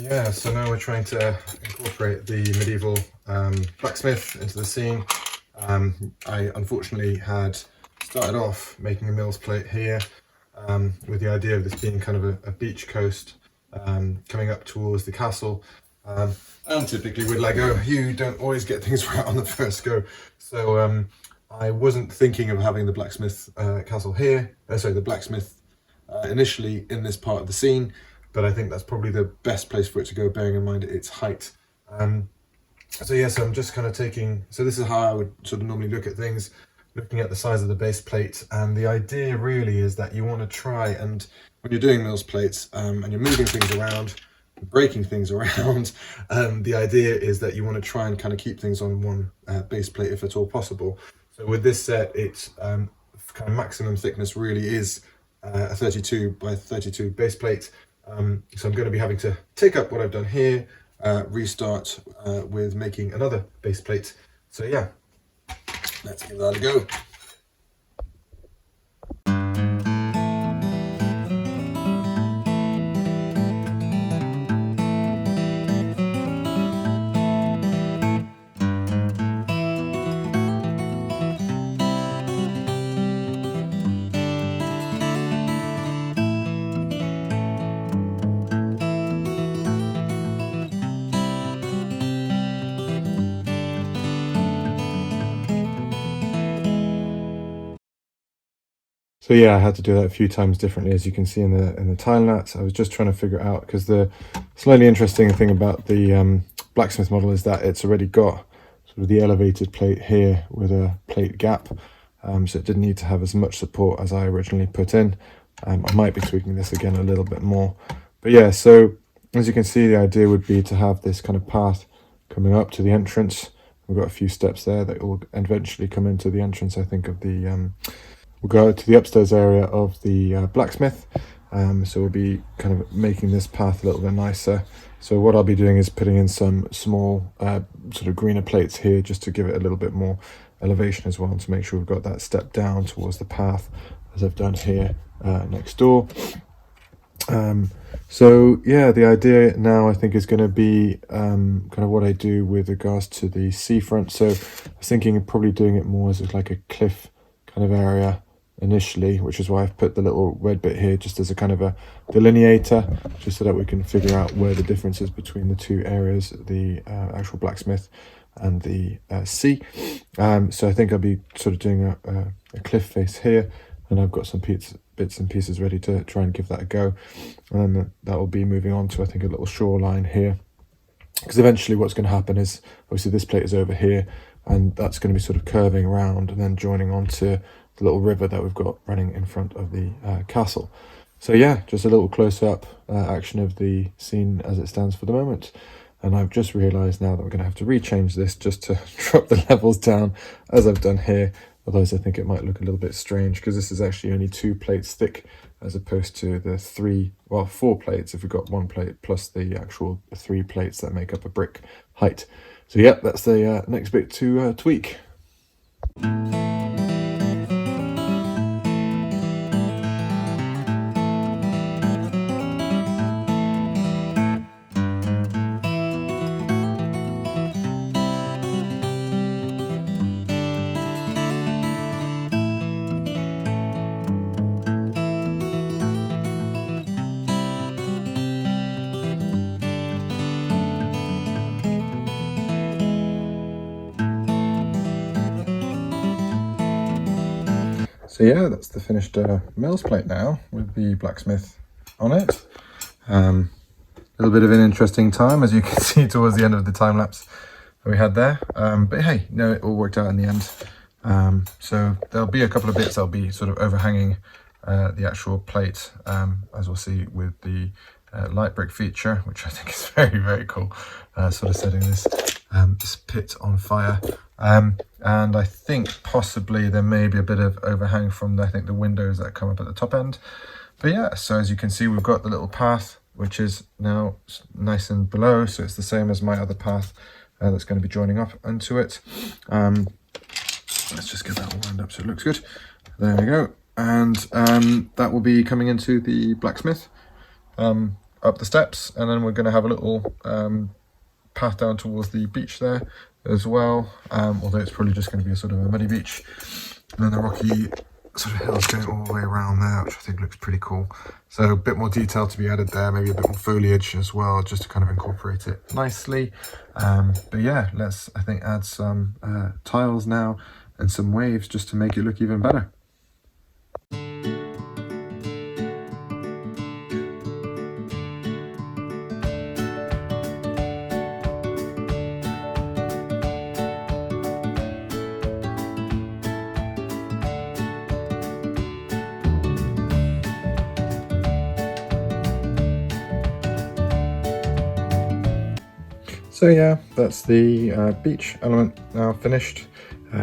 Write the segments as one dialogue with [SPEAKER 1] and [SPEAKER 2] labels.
[SPEAKER 1] Yeah, so now we're trying to incorporate the medieval blacksmith into the scene. I unfortunately had started off making a mill's plate here with the idea of this being kind of a beach coast coming up towards the castle. And typically with Lego, you don't always get things right on the first go. So I wasn't thinking of having the blacksmith castle here, sorry, the blacksmith initially in this part of the scene, but I think that's probably the best place for it to go, bearing in mind its height. So yeah, so I'm just kind of taking, so this is how I would sort of normally look at things, looking at the size of the base plate, and the idea really is that you want to try and, when you're doing Mills plates and you're moving things around, breaking things around, the idea is that you want to try and kind of keep things on one base plate if at all possible. So with this set, its kind of maximum thickness really is a 32 by 32 base plate. So I'm going to be having to take up what I've done here, restart with making another base plate. So yeah, let's give that a go. So yeah, I had to do that a few times differently, as you can see in the time lapse. I was just trying to figure it out because the slightly interesting thing about the blacksmith model is that it's already got sort of the elevated plate here with a plate gap, so it didn't need to have as much support as I originally put in. I might be tweaking this again a little bit more, but yeah. So as you can see, the idea would be to have this kind of path coming up to the entrance. We've got a few steps there that will eventually come into the entrance, I think, of the we'll go to the upstairs area of the blacksmith. So we'll be kind of making this path a little bit nicer. So what I'll be doing is putting in some small sort of greener plates here just to give it a little bit more elevation as well, and to make sure we've got that step down towards the path, as I've done here next door. So yeah, the idea now I think is going to be kind of what I do with regards to the seafront. So I was thinking of probably doing it more as like a cliff kind of area initially, which is why I've put the little red bit here just as a kind of a delineator, just so that we can figure out where the difference is between the two areas, the actual blacksmith and the sea. So I think I'll be sort of doing a cliff face here, and I've got some bits and pieces ready to try and give that a go, and then that will be moving on to, I think, a little shoreline here, because eventually what's going to happen is obviously this plate is over here, and that's going to be sort of curving around and then joining onto the little river that we've got running in front of the castle. So yeah, just a little close-up action of the scene as it stands for the moment. And I've just realised now that we're going to have to rechange this just to drop the levels down as I've done here. Otherwise I think it might look a little bit strange, because this is actually only 2 plates thick as opposed to the 4 plates if we've got 1 plate plus the actual 3 plates that make up a brick height. So yeah, that's the next bit to tweak. So yeah, that's the finished Mills plate now with the blacksmith on it. A little bit of an interesting time, as you can see towards the end of the time lapse that we had there. But hey, no, it all worked out in the end. So there'll be a couple of bits that'll be sort of overhanging the actual plate, as we'll see with the light brick feature, which I think is very, very cool. Sort of setting this pit on fire. And I think possibly there may be a bit of overhang from I think the windows that come up at the top end. But yeah, so as you can see, we've got the little path, which is now nice and below. So it's the same as my other path that's going to be joining up into it. Let's just get that all lined up so it looks good. There we go. And that will be coming into the blacksmith. up the steps, and then we're going to have a little path down towards the beach there as well, although it's probably just going to be a sort of a muddy beach, and then the rocky sort of hills going all the way around there, which I think looks pretty cool. So a bit more detail to be added there, maybe a bit more foliage as well, just to kind of incorporate it nicely. But yeah, let's, I think, add some tiles now and some waves just to make it look even better. So yeah, that's the beach element now finished, with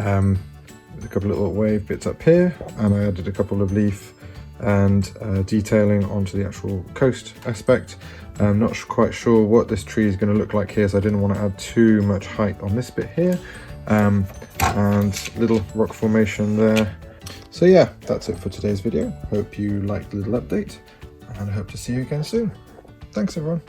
[SPEAKER 1] a couple of little wave bits up here, and I added a couple of leaf and detailing onto the actual coast aspect. I'm not quite sure what this tree is going to look like here, so I didn't want to add too much height on this bit here, and little rock formation there. So yeah, that's it for today's video. Hope you liked the little update, and I hope to see you again soon. Thanks everyone.